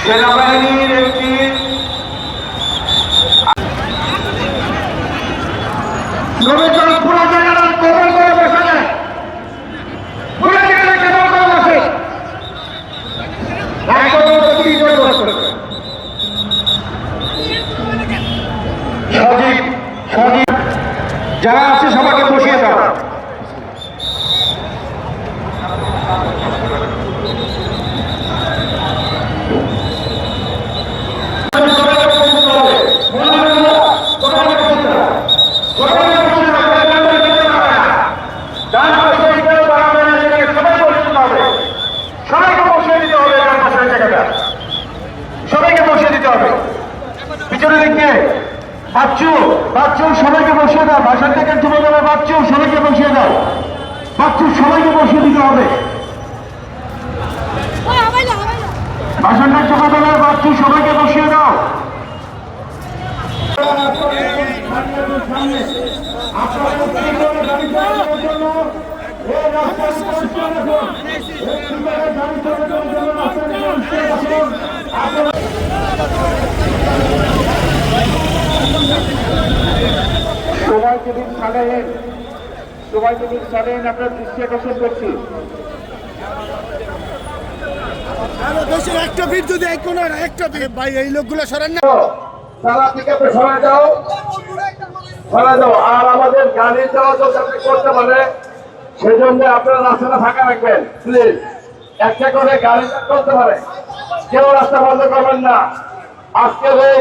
সেনাবাহিনীর একটি শ্রমিকরা পুরো জায়গাটা কভার করে বসে যায়, পুরো জায়গাটা কভার করে বসে সজীব সজীব যারা আছে সবাইকে বসিয়ে দাও। সবাইকে বসিয়ে দিতে হবে। পিছনে দেখবে বাচ্চু বাচ্চু সবাইকে বসিয়ে দাও। ভাষণ থেকে তুলে দেবে বাচ্চু সবাইকে বসিয়ে দাও। বাচ্চু সবাইকে বসিয়ে দিতে হবে। ভাষণটা তুলে দেবে বাচ্চু সবাইকে বসিয়ে দাও। সবাইকে দিন ছাড়েন আপনার দৃষ্টি আকর্ষণ করছি। একটা ভিড় যদি একটা ভিড় ভাই এই লোকগুলো সরান না, তারা থেকে সরে যাও, সরে যাও। আর আমাদের গাড়ি চলাচল যাতে করতে পারে সেজন্য আপনারা রাস্তাটা ফাঁকা রাখবেন প্লিজ। একটা করে গাড়ি চলতে পারে, কেউ রাস্তা বন্ধ করবেন না। আজকের এই